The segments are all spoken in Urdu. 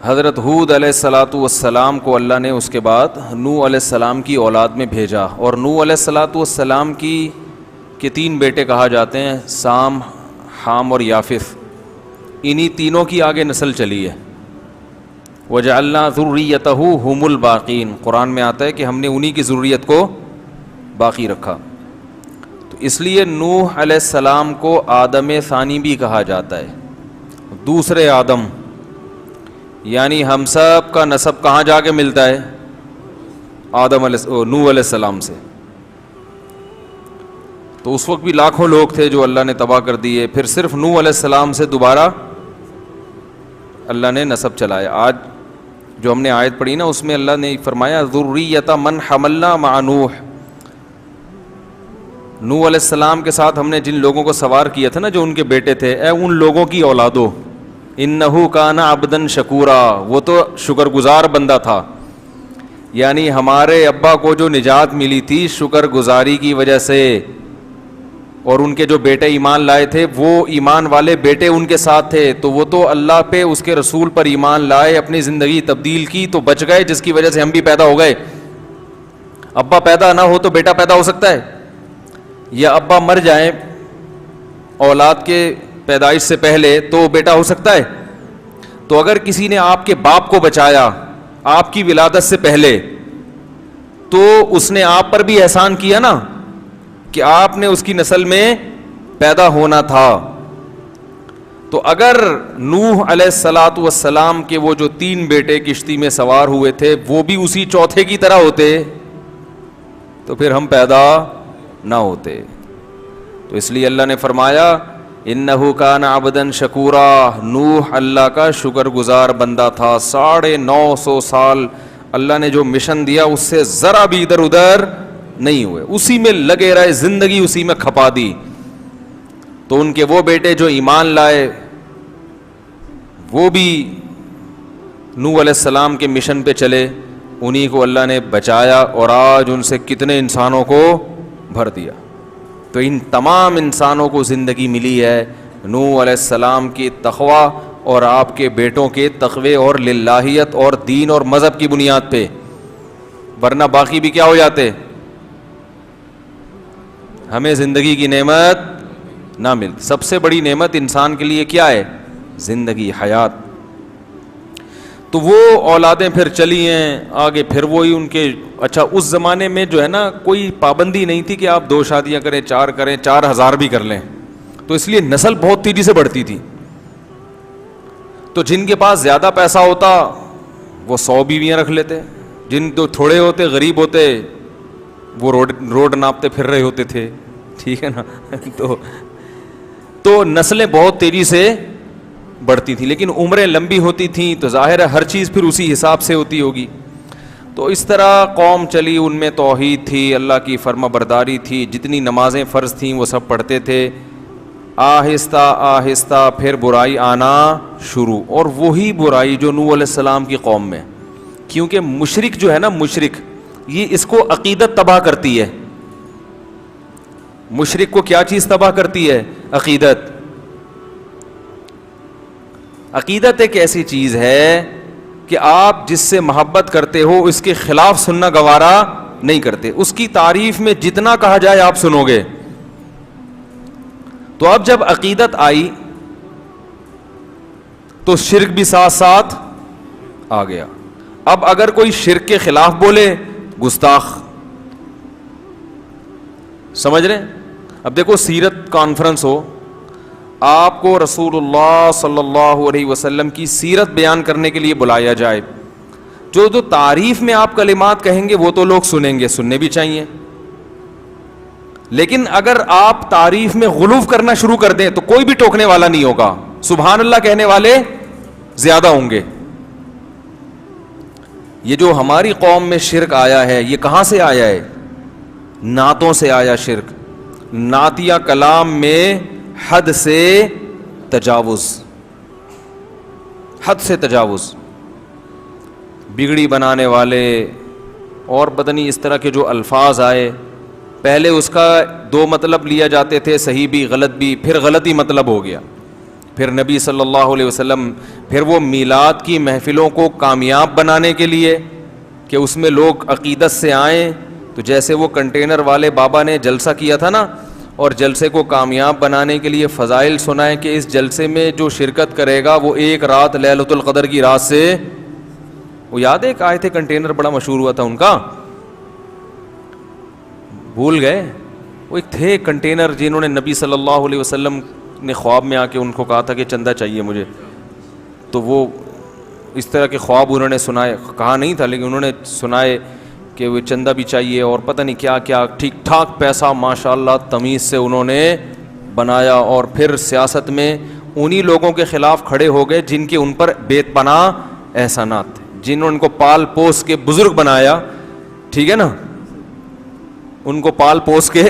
حضرت ہود علیہ الصلاۃ والسلام کو اللہ نے اس کے بعد نوح علیہ السلام کی اولاد میں بھیجا, اور نوح علیہ الصلاۃ والسلام کے 3 بیٹے کہا جاتے ہیں, سام, حام اور یافث. انہی تینوں کی آگے نسل چلی ہے. وجعلنا ذریتہ هم الباقین, قرآن میں آتا ہے کہ ہم نے انہی کی ذریت کو باقی رکھا. تو اس لیے نوح علیہ السلام کو آدم ثانی بھی کہا جاتا ہے, دوسرے آدم. یعنی ہم سب کا نسب کہاں جا کے ملتا ہے؟ نوح علیہ السلام سے. تو اس وقت بھی لاکھوں لوگ تھے جو اللہ نے تباہ کر دیے, پھر صرف نوح علیہ السلام سے دوبارہ اللہ نے نسب چلایا. آج جو ہم نے آیت پڑھی نا, اس میں اللہ نے فرمایا ذریۃ من حملنا مع نوح. نوح علیہ السلام کے ساتھ ہم نے جن لوگوں کو سوار کیا تھا نا, جو ان کے بیٹے تھے, اے ان لوگوں کی اولادو, انہ کان عبدا شکورا, وہ تو شکر گزار بندہ تھا. یعنی ہمارے ابا کو جو نجات ملی تھی شکر گزاری کی وجہ سے, اور ان کے جو بیٹے ایمان لائے تھے وہ ایمان والے بیٹے ان کے ساتھ تھے, تو وہ تو اللہ پہ, اس کے رسول پر ایمان لائے, اپنی زندگی تبدیل کی تو بچ گئے, جس کی وجہ سے ہم بھی پیدا ہو گئے. ابا پیدا نہ ہو تو بیٹا پیدا ہو سکتا ہے, یا ابا مر جائیں اولاد کے پیدائش سے پہلے تو بیٹا ہو سکتا ہے. تو اگر کسی نے آپ کے باپ کو بچایا آپ کی ولادت سے پہلے, تو اس نے آپ پر بھی احسان کیا نا, کہ آپ نے اس کی نسل میں پیدا ہونا تھا. تو اگر نوح علیہ الصلاۃ والسلام کے وہ جو 3 بیٹے کشتی میں سوار ہوئے تھے وہ بھی اسی چوتھے کی طرح ہوتے تو پھر ہم پیدا نہ ہوتے. تو اس لیے اللہ نے فرمایا انہ کان عبدا شکورا, نوح اللہ کا شکر گزار بندہ تھا. 950 سال اللہ نے جو مشن دیا اس سے ذرا بھی ادھر ادھر نہیں ہوئے, اسی میں لگے رہے, زندگی اسی میں کھپا دی. تو ان کے وہ بیٹے جو ایمان لائے وہ بھی نوح علیہ السلام کے مشن پہ چلے, انہی کو اللہ نے بچایا, اور آج ان سے کتنے انسانوں کو بھر دیا. تو ان تمام انسانوں کو زندگی ملی ہے نوح علیہ السلام کی تقویٰ اور آپ کے بیٹوں کے تقوی اور للہیت اور دین اور مذہب کی بنیاد پہ, ورنہ باقی بھی کیا ہو جاتے, ہمیں زندگی کی نعمت نہ ملتی. سب سے بڑی نعمت انسان کے لیے کیا ہے؟ زندگی, حیات. تو وہ اولادیں پھر چلی ہیں آگے, پھر وہی ان کے. اچھا اس زمانے میں جو ہے نا کوئی پابندی نہیں تھی کہ آپ 2 شادیاں کریں, 4 کریں, 4000 بھی کر لیں, تو اس لیے نسل بہت تیزی سے بڑھتی تھی. تو جن کے پاس زیادہ پیسہ ہوتا وہ 100 بیویاں رکھ لیتے, جن جو تھوڑے ہوتے غریب ہوتے وہ روڈ ناپتے پھر رہے ہوتے تھے, ٹھیک ہے نا. تو نسلیں بہت تیزی سے بڑھتی تھیں, لیکن عمریں لمبی ہوتی تھیں تو ظاہر ہے ہر چیز پھر اسی حساب سے ہوتی ہوگی. تو اس طرح قوم چلی, ان میں توحید تھی, اللہ کی فرما برداری تھی, جتنی نمازیں فرض تھیں وہ سب پڑھتے تھے. آہستہ آہستہ پھر برائی آنا شروع, اور وہی برائی جو نوح علیہ السلام کی قوم میں, کیونکہ مشرک جو ہے نا, مشرک یہ اس کو عقیدت تباہ کرتی ہے. مشرک کو کیا چیز تباہ کرتی ہے؟ عقیدت. عقیدت ایک ایسی چیز ہے کہ آپ جس سے محبت کرتے ہو اس کے خلاف سننا گوارا نہیں کرتے, اس کی تعریف میں جتنا کہا جائے آپ سنو گے. تو اب جب عقیدت آئی تو شرک بھی ساتھ ساتھ آ گیا. اب اگر کوئی شرک کے خلاف بولے گستاخ, سمجھ رہے ہیں؟ اب دیکھو سیرت کانفرنس ہو, آپ کو رسول اللہ صلی اللہ علیہ وسلم کی سیرت بیان کرنے کے لیے بلایا جائے, جو تعریف میں آپ کلمات کہیں گے وہ تو لوگ سنیں گے, سننے بھی چاہیے. لیکن اگر آپ تعریف میں غلو کرنا شروع کر دیں تو کوئی بھی ٹوکنے والا نہیں ہوگا, سبحان اللہ کہنے والے زیادہ ہوں گے. یہ جو ہماری قوم میں شرک آیا ہے یہ کہاں سے آیا ہے؟ نعتوں سے آیا شرک. نعتیہ کلام میں حد سے تجاوز, حد سے تجاوز, بگڑی بنانے والے اور بدنی اس طرح کے جو الفاظ آئے, پہلے اس کا 2 مطلب لیا جاتے تھے, صحیح بھی غلط بھی, پھر غلط ہی مطلب ہو گیا, پھر نبی صلی اللہ علیہ وسلم پھر وہ میلاد کی محفلوں کو کامیاب بنانے کے لیے کہ اس میں لوگ عقیدت سے آئیں، تو جیسے وہ کنٹینر والے بابا نے جلسہ کیا تھا نا، اور جلسے کو کامیاب بنانے کے لیے فضائل سنائے کہ اس جلسے میں جو شرکت کرے گا وہ ایک رات لیلۃ القدر کی رات سے، وہ یاد ہے کہ آئے تھے کنٹینر بڑا مشہور ہوا تھا ان کا، بھول گئے؟ وہ ایک تھے کنٹینر جنہوں نے نبی صلی اللہ علیہ وسلم نے خواب میں آ کے ان کو کہا تھا کہ چندہ چاہیے مجھے، تو وہ اس طرح کے خواب انہوں نے سنائے، کہا نہیں تھا لیکن انہوں نے سنائے کہ وہ چندہ بھی چاہیے اور پتہ نہیں کیا کیا، ٹھیک ٹھاک پیسہ ماشاءاللہ تمیز سے انہوں نے بنایا، اور پھر سیاست میں انہی لوگوں کے خلاف کھڑے ہو گئے جن کے ان پر بے پناہ احسانات تھے، جنہوں نے ان کو پال پوس کے بزرگ بنایا، ٹھیک ہے نا، ان کو پال پوس کے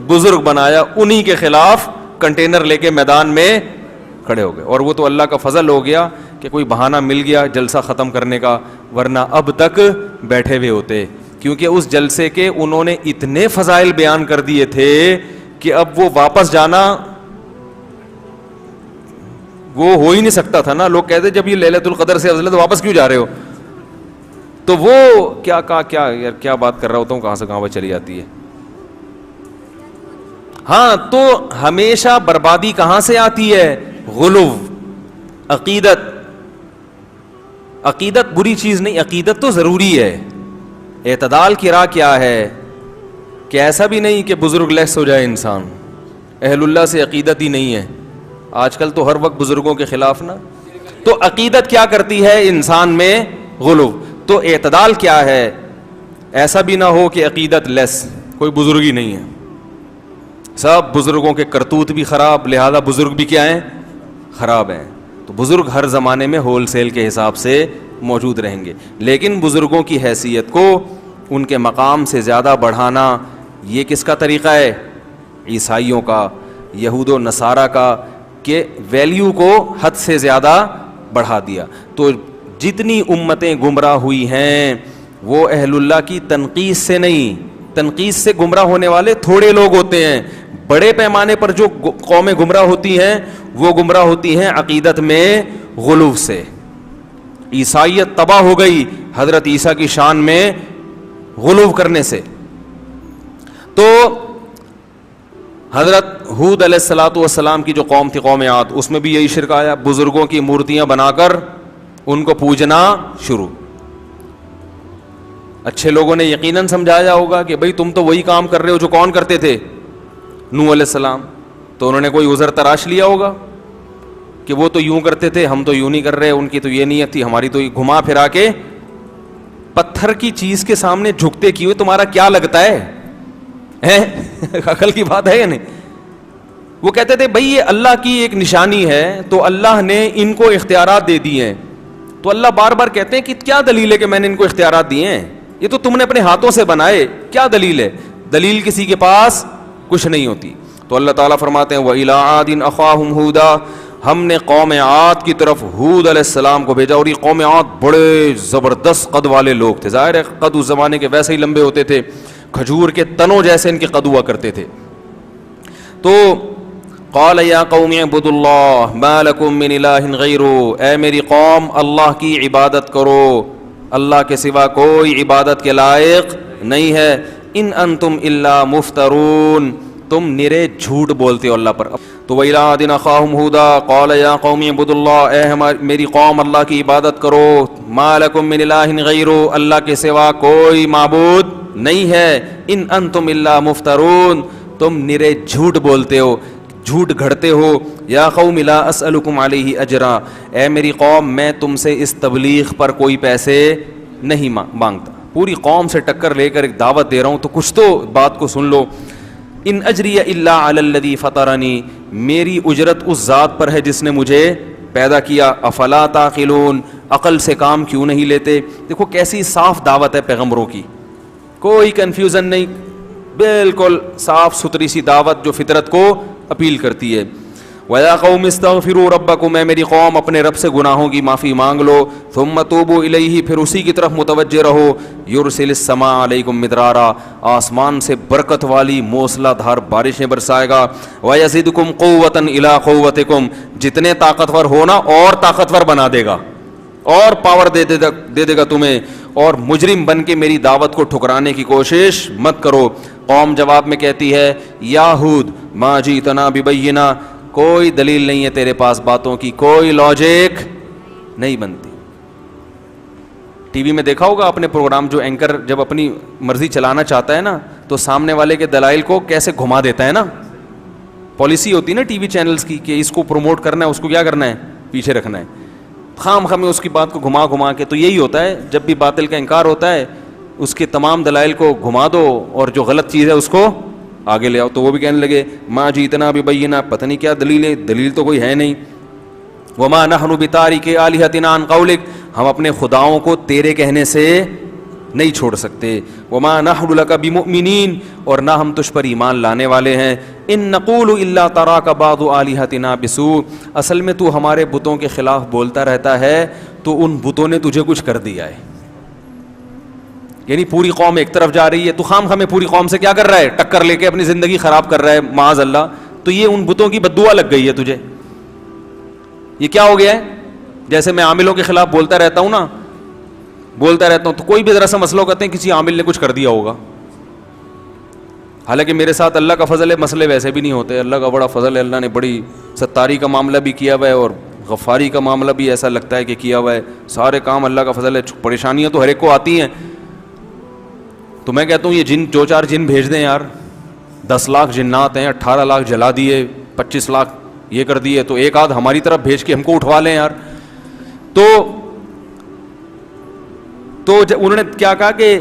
بزرگ بنایا، انہی کے خلاف کنٹینر لے کے میدان میں کھڑے ہو گئے، اور وہ تو اللہ کا فضل ہو گیا کہ کوئی بہانہ مل گیا جلسہ ختم کرنے کا، ورنہ اب تک بیٹھے ہوئے ہوتے، کیونکہ اس جلسے کے انہوں نے اتنے فضائل بیان کر دیے تھے کہ اب وہ واپس جانا وہ ہو ہی نہیں سکتا تھا نا، لوگ کہتے جب یہ لیلۃ القدر سے افضل ہے تو واپس کیوں جا رہے ہو، تو وہ کیا کہا، کیا یار کیا بات کر رہا ہوتا ہوں، کہاں سے کہاں چلی جاتی ہے۔ ہاں تو ہمیشہ بربادی کہاں سے آتی ہے؟ غلو، عقیدت، عقیدت بری چیز نہیں، عقیدت تو ضروری ہے، اعتدال کی راہ کیا ہے کہ ایسا بھی نہیں کہ بزرگ لیس ہو جائے انسان، اہل اللہ سے عقیدت ہی نہیں ہے، آج کل تو ہر وقت بزرگوں کے خلاف نا، تو عقیدت کیا کرتی ہے انسان میں؟ غلو، تو اعتدال کیا ہے؟ ایسا بھی نہ ہو کہ عقیدت لیس، کوئی بزرگ ہی نہیں ہے، سب بزرگوں کے کرتوت بھی خراب، لہذا بزرگ بھی کیا ہیں؟ خراب ہیں، تو بزرگ ہر زمانے میں ہول سیل کے حساب سے موجود رہیں گے، لیکن بزرگوں کی حیثیت کو ان کے مقام سے زیادہ بڑھانا یہ کس کا طریقہ ہے؟ عیسائیوں کا، یہود و نصارہ کا، کہ ویلیو کو حد سے زیادہ بڑھا دیا۔ تو جتنی امتیں گمراہ ہوئی ہیں وہ اہل اللہ کی تنقیص سے نہیں، تنقیص سے گمراہ ہونے والے تھوڑے لوگ ہوتے ہیں، بڑے پیمانے پر جو قومیں گمراہ ہوتی ہیں وہ گمراہ ہوتی ہیں عقیدت میں غلو سے۔ عیسائیت تباہ ہو گئی حضرت عیسیٰ کی شان میں غلو کرنے سے۔ تو حضرت ہود علیہ الصلوۃ والسلام کی جو قوم تھی قوم عاد، اس میں بھی یہی شرک آیا، بزرگوں کی مورتیاں بنا کر ان کو پوجنا شروع۔ اچھے لوگوں نے یقیناً سمجھایا ہوگا کہ بھئی تم تو وہی کام کر رہے ہو جو کون کرتے تھے؟ نوح علیہ السلام، تو انہوں نے کوئی عذر تراش لیا ہوگا کہ وہ تو یوں کرتے تھے، ہم تو یوں نہیں کر رہے، ان کی تو یہ نیت تھی، ہماری تو گھما پھرا کے پتھر کی چیز کے سامنے جھکتے کیے، تمہارا کیا لگتا ہے؟ عقل کی بات ہے یا نہیں؟ وہ کہتے تھے بھئی یہ اللہ کی ایک نشانی ہے، تو اللہ نے ان کو اختیارات دے دیے ہیں، تو اللہ بار بار کہتے ہیں کہ کیا دلیل ہے کہ میں نے ان کو اختیارات دیے ہیں؟ یہ تو تم نے اپنے ہاتھوں سے بنائے، کیا دلیل ہے؟ دلیل کسی کے پاس کچھ نہیں ہوتی۔ تو اللہ تعالیٰ فرماتے ہیں وَإِلَىٰ عَادٍ أَخَاهُمْ هُودًا، ہم نے قوم عاد کی طرف ہود علیہ السلام کو بھیجا، اور یہ قوم عاد بڑے زبردست قد والے لوگ تھے، ظاہر ہے قد اس زمانے کے ویسے ہی لمبے ہوتے تھے، کھجور کے تنوں جیسے ان کے قد ہوا کرتے تھے۔ تو قال یا قوم اعبدوا اللہ ما لکم من الہ غیرہ، اے میری قوم اللہ کی عبادت کرو، اللہ کے سوا کوئی عبادت کے لائق نہیں ہے، ان انتم الا مفترون، تم نرے جھوٹ بولتے ہو اللہ پر۔ تو وَإِلَىٰ عَادٍ أَخَاهُمْ هُودًا قَالَ يَا قَوْمِ اعْبُدُوا اللَّهَ، اے میری قوم اللہ کی عبادت کرو، مَا لَكُم مِّنْ إِلَٰهٍ غَيْرُهُ، اللہ کے سوا کوئی معبود نہیں ہے، ان انتم الا مفترون، تم نرے جھوٹ بولتے ہو، جھوٹ گھڑتے ہو۔ یا قوم لا اسألکم علیہ اجرا، اے میری قوم میں تم سے اس تبلیغ پر کوئی پیسے نہیں مانگتا، پوری قوم سے ٹکر لے کر ایک دعوت دے رہا ہوں تو کچھ تو بات کو سن لو۔ ان اجری الا علی الذی فطرنی، میری اجرت اس ذات پر ہے جس نے مجھے پیدا کیا، افلا تعقلون، عقل سے کام کیوں نہیں لیتے؟ دیکھو کیسی صاف دعوت ہے پیغمبروں کی، کوئی کنفیوژن نہیں، بالکل صاف ستھری سی دعوت جو فطرت کو اپیل کرتی ہے۔ وَيَا قَوْمِ اسْتَغْفِرُوا رَبَّكُمْ، اے میری قوم اپنے رب سے گناہوں کی معافی مانگ لو. ثُمَّ تُوبُوا إِلَيْهِ، پھر اسی کی طرف متوجہ رہو. يُرْسِلِ السَّمَاءَ عَلَيْكُمْ مِدْرَارًا، آسمان سے برکت والی موسلا دھار بارشیں برسائے گا. وَيَزِدْكُمْ قُوَّةً إِلَىٰ قُوَّتِكُمْ، جتنے طاقتور ہونا اور طاقتور بنا دے گا اور پاور دے دے گا تمہیں. اور مجرم بن کے میری دعوت کو ٹھکرانے کی کوشش مت کرو. قوم جواب میں کہتی ہے یا ہود ما جئتنا ببینہ، کوئی دلیل نہیں ہے تیرے پاس باتوں کی، کوئی لاجک نہیں بنتی. ٹی وی میں دیکھا ہوگا اپنے پروگرام، جو اینکر جب اپنی مرضی چلانا چاہتا ہے نا تو سامنے والے کے دلائل کو کیسے گھما دیتا ہے نا. پالیسی ہوتی ہے نا ٹی وی چینلز کی کہ اس کو پروموٹ کرنا ہے، اس کو کیا کرنا ہے، پیچھے رکھنا ہے. خام خامے اس کی بات کو گھما گھما کے. تو یہی ہوتا ہے جب بھی باطل کا انکار ہوتا ہے اس کے تمام دلائل کو گھما دو اور جو غلط چیز ہے اس کو آگے لے آؤ. تو وہ بھی کہنے لگے ما جئتنا ببینہ، پتہ نہیں کیا دلیل ہے، دلیل تو کوئی ہے نہیں. وما نحن بتارک آلہتنا عن قولک، ہم اپنے خداؤں کو تیرے کہنے سے نہیں چھوڑ سکتے. وما نحن لک بمؤمنین، اور نہ ہم تجھ پر ایمان لانے والے ہیں. ان نقول الا تراک بعض آلہتنا بسوء، اصل میں تو ہمارے بتوں کے خلاف بولتا رہتا ہے تو ان بتوں نے تجھے کچھ کر دیا ہے. یعنی پوری قوم ایک طرف جا رہی ہے، تو خام خامے پوری قوم سے کیا کر رہا ہے، ٹکر لے کے اپنی زندگی خراب کر رہا ہے معاذ اللہ. تو یہ ان بتوں کی بددعا لگ گئی ہے تجھے. یہ کیا ہو گیا ہے؟ جیسے میں عاملوں کے خلاف بولتا رہتا ہوں نا، بولتا رہتا ہوں تو کوئی بھی ذرا سا مسئلہ کہتے ہیں کسی عامل نے کچھ کر دیا ہوگا. حالانکہ میرے ساتھ اللہ کا فضل ہے، مسئلے ویسے بھی نہیں ہوتے. اللہ کا بڑا فضل ہے، اللہ نے بڑی ستاری کا معاملہ بھی کیا ہوا ہے اور غفاری کا معاملہ بھی ایسا لگتا ہے کہ کیا ہوا ہے. سارے کام اللہ کا فضل ہے. پریشانیاں تو ہر ایک کو آتی ہیں. تو میں کہتا ہوں یہ جن جو چار جن بھیج دیں یار، 10 لاکھ جنات ہیں، 18 لاکھ جلا دیے، 25 لاکھ یہ کر دیے، تو ایک آدھ ہماری طرف بھیج کے ہم کو اٹھوا لیں یار. تو انہوں نے کیا کہا کہ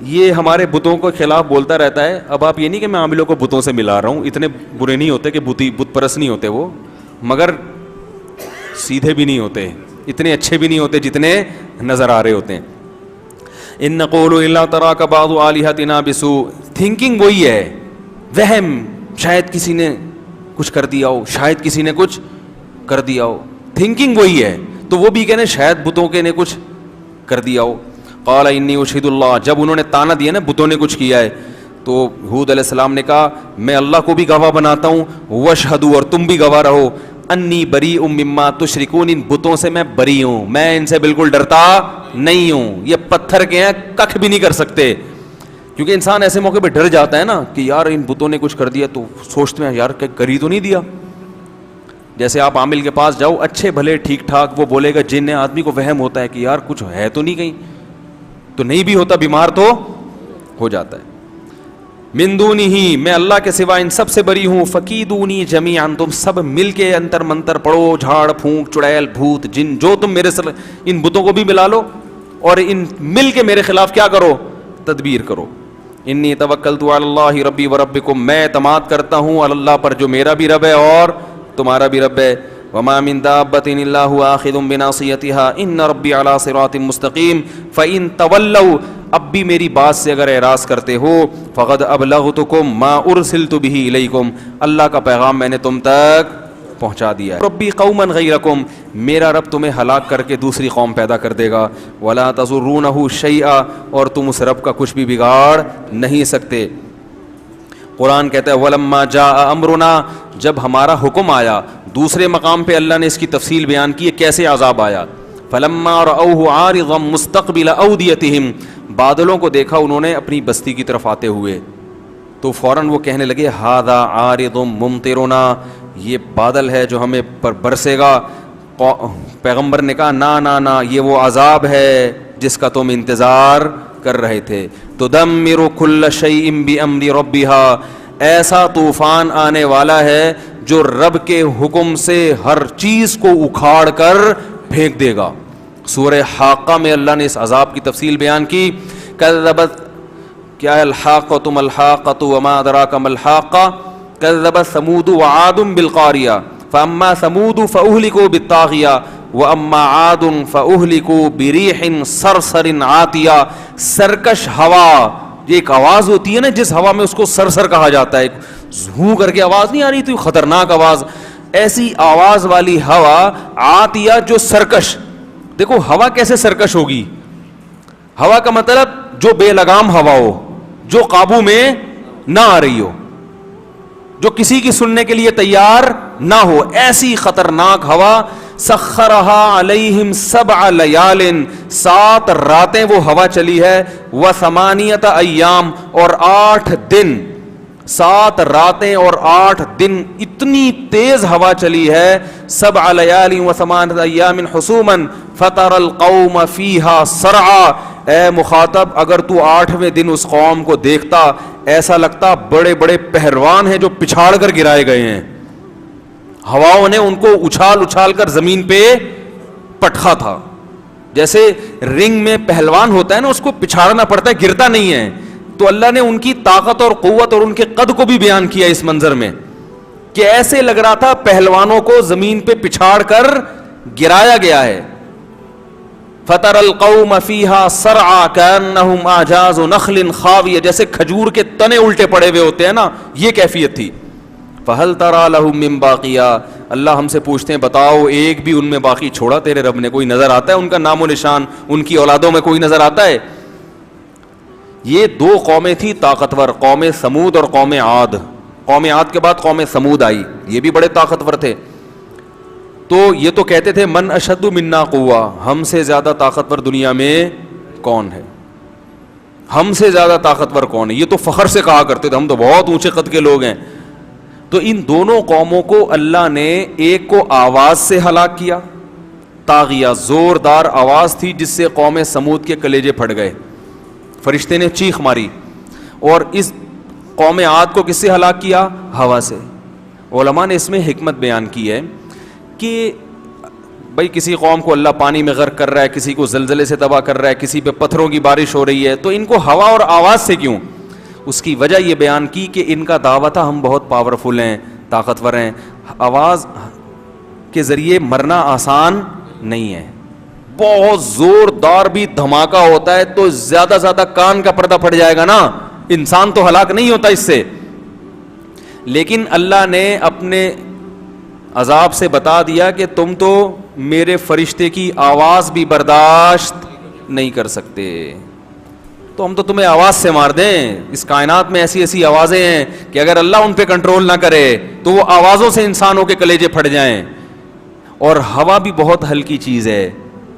یہ ہمارے بتوں کے خلاف بولتا رہتا ہے. اب آپ یہ نہیں کہ میں عاملوں کو بتوں سے ملا رہا ہوں، اتنے برے نہیں ہوتے کہ بت پرست نہیں ہوتے وہ، مگر سیدھے بھی نہیں ہوتے، اتنے اچھے بھی نہیں ہوتے جتنے نظر آ رہے ہوتے ہیں. ان نقول الا تراک بعض آلہتنا بسوء، تھنکنگ وہی ہے، وہم، شاید کسی نے کچھ کر دیا ہو، شاید کسی نے کچھ کر دیا ہو، تھنکنگ وہی ہے. تو وہ بھی کہنے شاید بتوں کے نے کچھ کر دیا ہو. قال انی اشہد اللہ، جب انہوں نے تانا دیا نا بتوں نے کچھ کیا ہے، تو حود علیہ السلام نے کہا میں اللہ کو بھی گواہ بناتا ہوں، واشہدوا، اور تم بھی گواہ رہو، انی بریء مما تشرکون، ان بتوں سے میں بری ہوں، میں ان سے بالکل ڈرتا نہیں ہوں. یہ پتھر کے ہیں، ککھ بھی نہیں کر سکتے. کیونکہ انسان ایسے موقع پہ ڈر جاتا ہے نا کہ یار ان بتوں نے کچھ کر دیا، تو سوچتے ہیں یار کہ کر ہی تو نہیں دیا. جیسے آپ عامل کے پاس جاؤ، اچھے بھلے ٹھیک ٹھاک وہ بولے گا، جن آدمی کو وہم ہوتا ہے کہ یار کچھ ہے تو نہیں، کہیں تو نہیں بھی ہوتا، بیمار تو ہو جاتا ہے. من دونہی، میں اللہ کے سوا ان سب سے بری ہوں. فکیدونی جمیعا، تم سب مل کے انتر منتر پڑھو، جھاڑ پھونک چڑیل بھوت جن جو تم میرے سر ان بتوں کو بھی ملا لو اور ان مل کے میرے خلاف کیا کرو، تدبیر کرو. انی توکلت علی اللہ ربی و ربکم، میں اعتماد کرتا ہوں اللہ پر جو میرا بھی رب ہے اور تمہارا بھی رب ہے. وما من دابۃ الا هو آخذ بناصیتها ان ربی علی صراط مستقیم. فإن تولوا، اب بھی میری بات سے اگر اعراض کرتے ہو، فقد ابلغتکم ما ارسلت به الیکم، اللہ کا پیغام میں نے تم تک پہنچا دیا ہے. ربی قوما غیرکم، میرا رب تمہیں ہلاک کر کے دوسری قوم پیدا کر دے گا. ولا تضرونہ شیئا، اور تم اس رب کا کچھ بھی بگاڑ نہیں سکتے. قرآن کہتا ہے ولما جاء امرنا، جب ہمارا حکم آیا. دوسرے مقام پہ اللہ نے اس کی تفصیل بیان کی ہے کیسے عذاب آیا. فلما رأوه عارضا مستقبل اودیتہم، بادلوں کو دیکھا انہوں نے اپنی بستی کی طرف آتے ہوئے، تو فوراً وہ کہنے لگے ھذا عارض ممطرنا، یہ بادل ہے جو ہمیں پر برسے گا. پیغمبر نے کہا نا نا نا، یہ وہ عذاب ہے جس کا تم انتظار کر رہے تھے. تدمر کل شیء بامر ربها، ایسا طوفان آنے والا ہے جو رب کے حکم سے ہر چیز کو اکھاڑ کر پھینک دے گا. سورہ حاقہ میں اللہ نے اس عذاب کی تفصیل بیان کی. کذبت، کیا الحاقۃ ما الحاقۃ وما ادراک ما الحاقہ، کذبت ثمود وعاد بالقاریہ فاما ثمود فاہلکوا بالطاغیہ واما عاد فاہلکوا بریح صرصر عاتیہ. سرکش ہوا، یہ ایک آواز ہوتی ہے نا جس ہوا میں اس کو سرسر کہا جاتا ہے، زوں کر کے آواز نہیں آ رہی تھی، خطرناک آواز. ایسی آواز والی ہوا عاتیہ جو سرکش. دیکھو ہوا کیسے سرکش ہوگی؟ ہوا کا مطلب جو بے لگام ہوا ہو, جو قابو میں نہ آ رہی ہو, جو کسی کی سننے کے لیے تیار نہ ہو, ایسی خطرناک ہوا. سخرها علیہم 7 لیال, 7 راتیں وہ ہوا چلی ہے. و8 ایام, اور 8 دن, 7 راتیں اور 8 دن اتنی تیز ہوا چلی ہے. 7 لیال و8 ایام حسوما فتر القوم فیہا سرعا. اے مخاطب, اگر تو 8ویں دن اس قوم کو دیکھتا ایسا لگتا بڑے بڑے پہلوان ہیں جو پچھاڑ کر گرائے گئے ہیں. ہواؤں نے ان کو اچھال اچھال کر زمین پہ پٹخا تھا. جیسے رنگ میں پہلوان ہوتا ہے نا, اس کو پچھاڑنا پڑتا ہے, گرتا نہیں ہے. تو اللہ نے ان کی طاقت اور قوت اور ان کے قد کو بھی بیان کیا اس منظر میں کہ ایسے لگ رہا تھا پہلوانوں کو زمین پہ پچھاڑ کر گرایا گیا ہے. فَتَرَى الْقَوْمَ فِيهَا سَرْعَا كَأَنَّهُمْ أَعْجَازُ نَخْلٍ خَاوِيَةٍ, جیسے کھجور کے تنے الٹے پڑے ہوئے ہوتے ہیں نا, یہ کیفیت تھی. فَهَلْ تَرَى لَهُم مِّن بَاقِيَةٍ, اللہ ہم سے پوچھتے ہیں بتاؤ ایک بھی ان میں باقی چھوڑا تیرے رب نے؟ کوئی نظر آتا ہے ان کا نام و نشان, ان کی اولادوں میں کوئی نظر آتا ہے؟ یہ 2 قومیں تھی طاقتور, قوم سمود اور قوم عاد. قوم عاد کے بعد قوم سمود آئی, یہ بھی بڑے طاقتور تھے. تو یہ تو کہتے تھے من اشد منا قوہ, ہم سے زیادہ طاقتور دنیا میں کون ہے, ہم سے زیادہ طاقتور کون ہے. یہ تو فخر سے کہا کرتے تھے ہم تو بہت اونچے قد کے لوگ ہیں. تو ان دونوں قوموں کو اللہ نے ایک کو آواز سے ہلاک کیا, طاغیہ, زوردار آواز تھی جس سے قوم سمود کے کلیجے پھٹ گئے, فرشتے نے چیخ ماری. اور اس قوم عاد کو کس سے ہلاک کیا؟ ہوا سے. علماء نے اس میں حکمت بیان کی ہے کہ بھائی کسی قوم کو اللہ پانی میں غرق کر رہا ہے, کسی کو زلزلے سے تباہ کر رہا ہے, کسی پہ پتھروں کی بارش ہو رہی ہے, تو ان کو ہوا اور آواز سے کیوں؟ اس کی وجہ یہ بیان کی کہ ان کا دعویٰ تھا ہم بہت پاورفل ہیں, طاقتور ہیں. آواز کے ذریعے مرنا آسان نہیں ہے, بہت زوردار بھی دھماکہ ہوتا ہے تو زیادہ زیادہ کان کا پردہ پھٹ جائے گا نا, انسان تو ہلاک نہیں ہوتا اس سے. لیکن اللہ نے اپنے عذاب سے بتا دیا کہ تم تو میرے فرشتے کی آواز بھی برداشت نہیں کر سکتے, تو ہم تو تمہیں آواز سے مار دیں. اس کائنات میں ایسی ایسی آوازیں ہیں کہ اگر اللہ ان پہ کنٹرول نہ کرے تو وہ آوازوں سے انسانوں کے کلیجے پھٹ جائیں. اور ہوا بھی بہت ہلکی چیز ہے,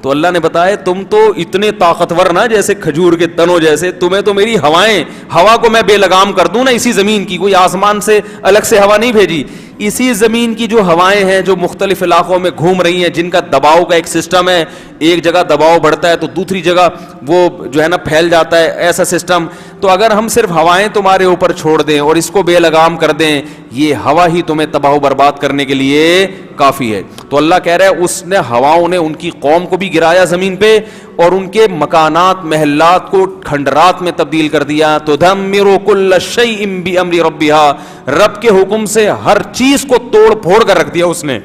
تو اللہ نے بتایا تم تو اتنے طاقتور نا جیسے کھجور کے تنوں جیسے, تمہیں تو میری ہوائیں, ہوا کو میں بے لگام کر دوں نا اسی زمین کی, کوئی آسمان سے الگ سے ہوا نہیں بھیجی, اسی زمین کی جو ہوائیں ہیں جو مختلف علاقوں میں گھوم رہی ہیں, جن کا دباؤ کا ایک سسٹم ہے, ایک جگہ دباؤ بڑھتا ہے تو دوسری جگہ وہ جو ہے نا پھیل جاتا ہے, ایسا سسٹم. تو اگر ہم صرف ہوائیں تمہارے اوپر چھوڑ دیں اور اس کو بے لگام کر دیں, یہ ہوا ہی تمہیں تباہ و برباد کرنے کے لیے کافی ہے. تو اللہ کہہ رہا ہے اس نے ہواؤں نے ان کی قوم کو بھی گرایا زمین پہ اور ان کے مکانات محلات کو کھنڈرات میں تبدیل کر دیا. تدمر کل شیء بامر ربها, رب کے حکم سے ہر چیز کو توڑ پھوڑ کر رکھ دیا اس نے.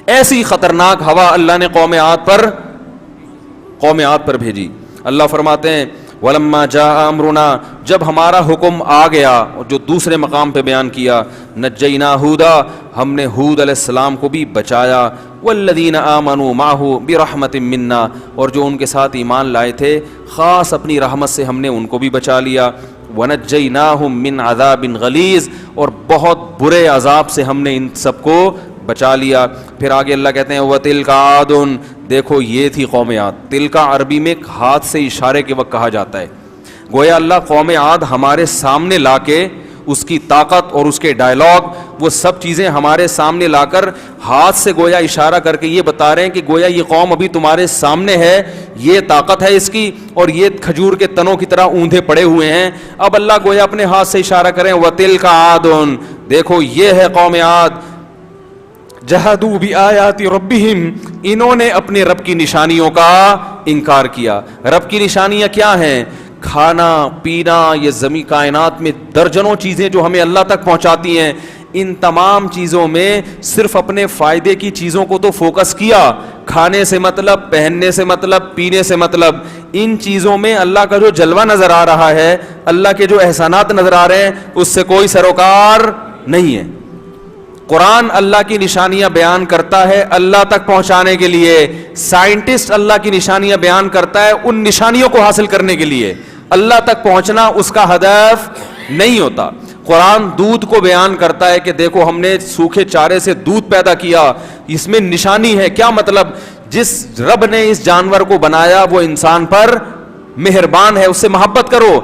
ایسی خطرناک ہوا اللہ نے قوم عاد پر بھیجی. اللہ فرماتے ہیں وَلَمَّا جَاءَ أَمْرُنَا, جب ہمارا حکم آ گیا, اور جو دوسرے مقام پہ بیان کیا, نَجَّيْنَا هُودًا, ہم نے ہود علیہ السلام کو بھی بچایا, وَالَّذِينَ آمَنُوا مَعَهُ بِرَحْمَةٍ مِنَّا, اور جو ان کے ساتھ ایمان لائے تھے خاص اپنی رحمت سے ہم نے ان کو بھی بچا لیا. وَنَجَّيْنَاهُمْ مِنْ عَذَابٍ غَلِيظٍ, اور بہت برے عذاب سے ہم نے ان سب کو بچا لیا. پھر آگے اللہ کہتے ہیں وَتِلْكَ عَادٌ, دیکھو یہ تھی قوم عاد. تل کا عربی میں ہاتھ سے اشارے کے وقت کہا جاتا ہے. گویا اللہ قوم عاد ہمارے سامنے لا کے اس کی طاقت اور اس کے ڈائلاگ, وہ سب چیزیں ہمارے سامنے لا کر ہاتھ سے گویا اشارہ کر کے یہ بتا رہے ہیں کہ گویا یہ قوم ابھی تمہارے سامنے ہے, یہ طاقت ہے اس کی, اور یہ کھجور کے تنوں کی طرح اوندھے پڑے ہوئے ہیں. اب اللہ گویا اپنے ہاتھ سے اشارہ کریں وَتِلْكَ عَادٌ, دیکھو یہ ہے قوم عاد. جہدوا بآیات ربہم, انہوں نے اپنے رب کی نشانیوں کا انکار کیا. رب کی نشانیاں کیا ہیں؟ کھانا پینا, یہ زمین کائنات میں درجنوں چیزیں جو ہمیں اللہ تک پہنچاتی ہیں, ان تمام چیزوں میں صرف اپنے فائدے کی چیزوں کو تو فوکس کیا. کھانے سے مطلب, پہننے سے مطلب, پینے سے مطلب, ان چیزوں میں اللہ کا جو جلوہ نظر آ رہا ہے, اللہ کے جو احسانات نظر آ رہے ہیں, اس سے کوئی سروکار نہیں ہے. قرآن اللہ کی نشانیاں بیان کرتا ہے اللہ تک پہنچانے کے لیے, سائنٹسٹ اللہ کی نشانیاں بیان کرتا ہے ان نشانیوں کو حاصل کرنے کے لیے, اللہ تک پہنچنا اس کا ہدف نہیں ہوتا. قرآن دودھ کو بیان کرتا ہے کہ دیکھو ہم نے سوکھے چارے سے دودھ پیدا کیا, اس میں نشانی ہے. کیا مطلب؟ جس رب نے اس جانور کو بنایا وہ انسان پر مہربان ہے, اس سے محبت کرو.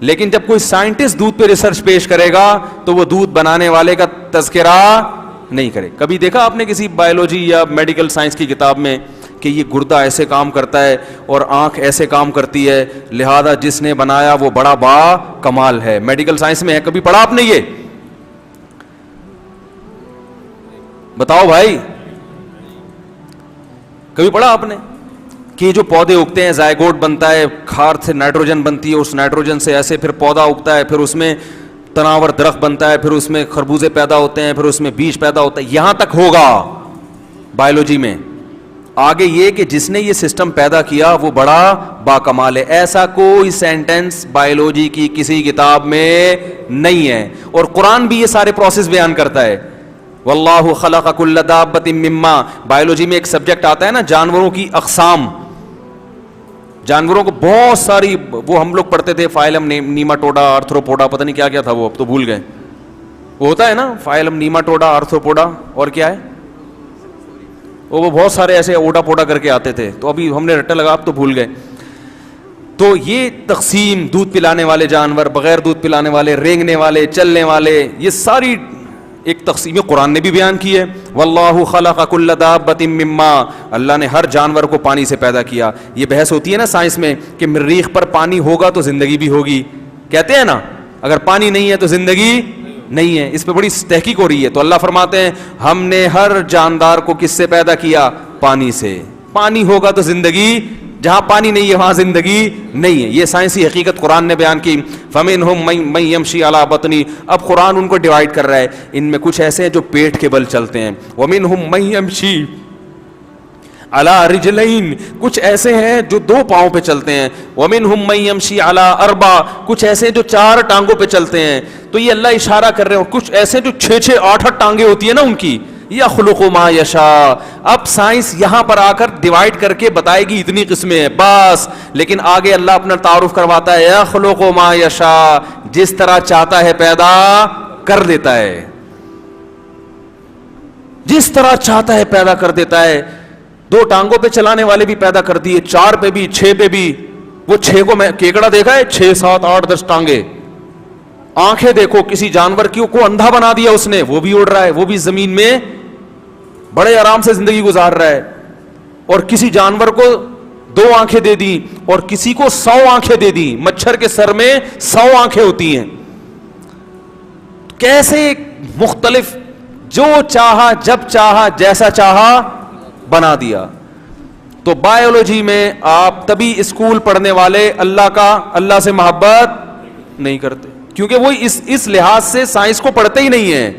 لیکن جب کوئی سائنٹسٹ دودھ پہ ریسرچ پیش کرے گا تو وہ دودھ بنانے والے کا تذکرہ نہیں کرے. کبھی دیکھا آپ نے کسی بایولوجی یا میڈیکل سائنس کی کتاب میں کہ یہ گردہ ایسے کام کرتا ہے اور آنکھ ایسے کام کرتی ہے, لہذا جس نے بنایا وہ بڑا با کمال ہے؟ میڈیکل سائنس میں ہے, کبھی پڑھا آپ نے یہ؟ بتاؤ بھائی, کبھی پڑھا آپ نے کہ جو پودے اگتے ہیں زائگوٹ بنتا ہے, کھاد سے نائٹروجن بنتی ہے, اس نائٹروجن سے ایسے پھر پودا اگتا ہے, پھر اس میں تناور درخت بنتا ہے, پھر اس میں خربوزے پیدا ہوتے ہیں, پھر اس میں بیج پیدا ہوتا ہے. یہاں تک ہوگا بایولوجی میں. آگے یہ کہ جس نے یہ سسٹم پیدا کیا وہ بڑا باکمال ہے, ایسا کوئی سینٹنس بایولوجی کی کسی کتاب میں نہیں ہے. اور قرآن بھی یہ سارے پروسیس بیان کرتا ہے. واللہ خلق کل دابۃ مما, بایولوجی میں ایک سبجیکٹ آتا ہے نا جانوروں کی اقسام, جانوروں کو بہت ساری, وہ ہم لوگ پڑھتے تھے فائلم نیماٹوڈا آرتھروپوڈا, پتہ نہیں کیا کیا تھا وہ, اب تو بھول گئے. وہ ہوتا ہے نا فائلم نیماٹوڈا آرتھروپوڈا, اور کیا ہے وہ بہت سارے ایسے اوڈا پوڈا کر کے آتے تھے, تو ابھی ہم نے رٹا لگا, اب تو بھول گئے. تو یہ تقسیم, دودھ پلانے والے جانور, بغیر دودھ پلانے والے, رینگنے والے, چلنے والے, یہ ساری ایک تقسیم قرآن نے بھی بیان کی ہے. واللہ خلق کل دابۃ مما, اللہ نے ہر جانور کو پانی سے پیدا کیا. یہ بحث ہوتی ہے نا سائنس میں کہ مریخ پر پانی ہوگا تو زندگی بھی ہوگی, کہتے ہیں نا, اگر پانی نہیں ہے تو زندگی نہیں ہے. اس پہ بڑی تحقیق ہو رہی ہے. تو اللہ فرماتے ہیں ہم نے ہر جاندار کو کس سے پیدا کیا؟ پانی سے. پانی ہوگا تو زندگی, جہاں پانی نہیں ہے وہاں زندگی نہیں ہے. یہ سائنسی حقیقت قرآن نے بیان کی. فَمِنْهُمْ مَن يَمْشِي عَلَى بَطْنِهِ, اب قرآن ان کو ڈیوائڈ کر رہا ہے, ان میں کچھ ایسے ہیں جو پیٹ کے بل چلتے ہیں. وَمِنْهُمْ مَن يَمْشِي عَلَى رِجْلَيْن, کچھ ایسے ہیں جو دو پاؤں پہ چلتے ہیں. وَمِنْهُمْ مَن يَمْشِي عَلَى أَرْبَعٍ, کچھ ایسے ہیں جو چار ٹانگوں پہ چلتے ہیں. تو یہ اللہ اشارہ کر رہے ہیں. کچھ ایسے جو 6 8 ٹانگیں ہوتی ہیں نا ان کی. یخلق ما یشاء, اب سائنس یہاں پر آ کر ڈیوائڈ کر کے بتائے گی اتنی قسمیں ہیں بس, لیکن آگے اللہ اپنا تعارف کرواتا ہے یخلق ما یشاء, جس طرح چاہتا ہے پیدا کر دیتا ہے, جس طرح چاہتا ہے پیدا کر دیتا ہے. 2 ٹانگوں پہ چلانے والے بھی پیدا کر دیے, 4 پہ بھی, 6 پہ بھی. وہ 6 کو میں کیکڑا دیکھا ہے, 6 7 8 10 ٹانگیں. آنکھیں دیکھو, کسی جانور کی کو اندھا بنا دیا اس نے, وہ بھی اڑ رہا ہے, وہ بھی زمین میں بڑے آرام سے زندگی گزار رہا ہے. اور کسی جانور کو 2 آنکھیں دے دی, اور کسی کو 100 آنکھیں دے دی. مچھر کے سر میں 100 آنکھیں ہوتی ہیں. کیسے مختلف, جو چاہا جب چاہا جیسا چاہا بنا دیا. تو بایولوجی میں آپ تبھی اسکول پڑھنے والے اللہ سے محبت نہیں کرتے, کیونکہ وہ اس لحاظ سے سائنس کو پڑھتے ہی نہیں ہیں.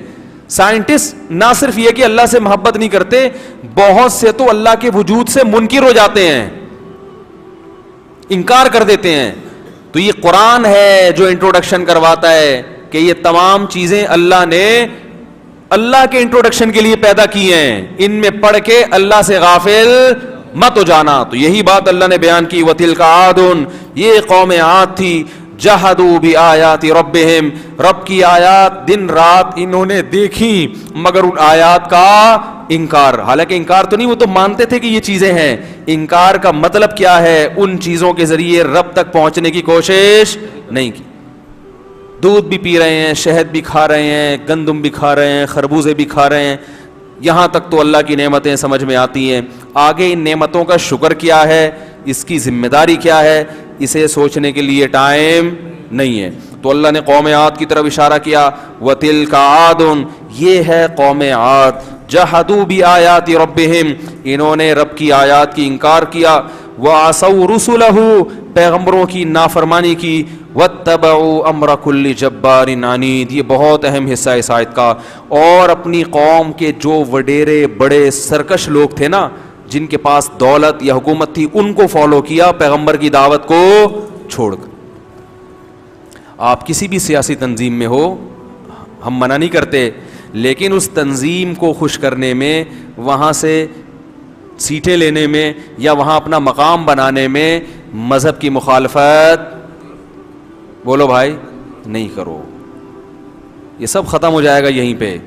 سائنٹسٹ نہ صرف یہ کہ اللہ سے محبت نہیں کرتے, بہت سے تو اللہ کے وجود سے منکر ہو جاتے ہیں, انکار کر دیتے ہیں. تو یہ قرآن ہے جو انٹروڈکشن کرواتا ہے کہ یہ تمام چیزیں اللہ نے اللہ کے انٹروڈکشن کے لیے پیدا کی ہیں, ان میں پڑھ کے اللہ سے غافل مت ہو جانا. تو یہی بات اللہ نے بیان کی. وَتِلْكَ عَادٌ, یہ قوم عاد تھی. جہدوا بآیات ربہم, رب کی آیات دن رات انہوں نے دیکھی مگر ان آیات کا انکار. حالانکہ انکار تو نہیں, وہ تو مانتے تھے کہ یہ چیزیں ہیں. انکار کا مطلب کیا ہے؟ ان چیزوں کے ذریعے رب تک پہنچنے کی کوشش نہیں کی. دودھ بھی پی رہے ہیں, شہد بھی کھا رہے ہیں, گندم بھی کھا رہے ہیں, خربوزے بھی کھا رہے ہیں, یہاں تک تو اللہ کی نعمتیں سمجھ میں آتی ہیں. آگے ان نعمتوں کا شکر کیا ہے, اس کی ذمہ داری کیا ہے, اسے سوچنے کے لیے ٹائم نہیں ہے. تو اللہ نے قوم عاد کی طرف اشارہ کیا. وَتِلْكَ عَادٌ, یہ ہے قوم عاد. جَحَدُوا بِآیَاتِ رَبِّهِمْ, انہوں نے رب کی آیات کی انکار کیا. وَعَصَوْا رُسُلَهُ, پیغمبروں کی نافرمانی کی. وَاتَّبَعُوا أَمْرَ كُلِّ جَبَّارٍ عَنِيدٍ, یہ بہت اہم حصہ ہے اس آیت کا. اور اپنی قوم کے جو وڈیرے بڑے سرکش لوگ تھے نا, جن کے پاس دولت یا حکومت تھی, ان کو فالو کیا پیغمبر کی دعوت کو چھوڑ کر. آپ کسی بھی سیاسی تنظیم میں ہو, ہم منع نہیں کرتے, لیکن اس تنظیم کو خوش کرنے میں, وہاں سے سیٹیں لینے میں, یا وہاں اپنا مقام بنانے میں مذہب کی مخالفت بولو بھائی نہیں کرو. یہ سب ختم ہو جائے گا یہیں پہ,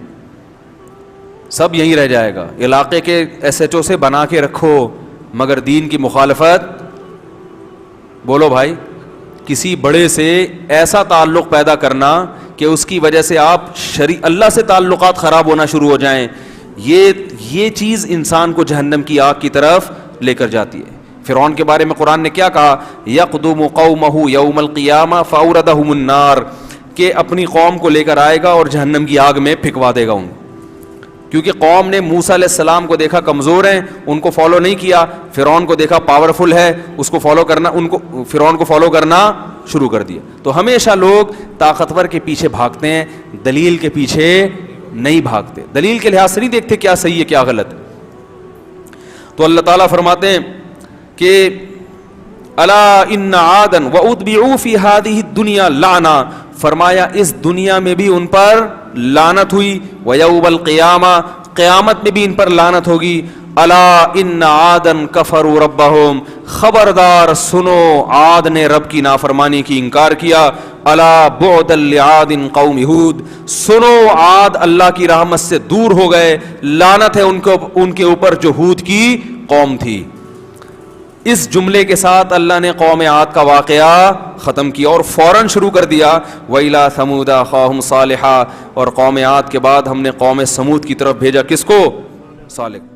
سب یہیں رہ جائے گا. علاقے کے ایس ایچ او سے بنا کے رکھو, مگر دین کی مخالفت بولو بھائی. کسی بڑے سے ایسا تعلق پیدا کرنا کہ اس کی وجہ سے آپ اللہ سے تعلقات خراب ہونا شروع ہو جائیں, یہ چیز انسان کو جہنم کی آگ کی طرف لے کر جاتی ہے. فرعون کے بارے میں قرآن نے کیا کہا؟ یقدم قومہ یوم القیامہ فاوردہم النار, کہ اپنی قوم کو لے کر آئے گا اور جہنم کی آگ میں پھینکوا دے گا ان کو. کیونکہ قوم نے موسیٰ علیہ السلام کو دیکھا کمزور ہیں, ان کو فالو نہیں کیا. فرعون کو دیکھا پاورفل ہے, اس کو فالو کرنا, فرعون کو فالو کرنا شروع کر دیا. تو ہمیشہ لوگ طاقتور کے پیچھے بھاگتے ہیں, دلیل کے پیچھے نہیں بھاگتے, دلیل کے لحاظ سے نہیں دیکھتے کیا صحیح ہے کیا غلط. تو اللہ تعالیٰ فرماتے ہیں کہ الا ان عادا واتبعوا فی هذه الدنیا لعنہ, فرمایا اس دنیا میں بھی ان پر لعنت ہوئی, ویوم القیامہ, قیامت میں بھی ان پر لعنت ہوگی. الا ان عادا کفروا ربہم, خبردار سنو عاد نے رب کی نافرمانی کی انکار کیا. الا بعدا لعاد قوم ہود, سنو عاد اللہ کی رحمت سے دور ہو گئے, لعنت ہے ان کے اوپر جو ہود کی قوم تھی. اس جملے کے ساتھ اللہ نے قوم عاد کا واقعہ ختم کیا اور فوراً شروع کر دیا وَإِلَىٰ ثَمُودَ أَخَاهُمْ صَالِحًا, اور قوم عاد کے بعد ہم نے قوم سمود کی طرف بھیجا کس کو؟ صالح.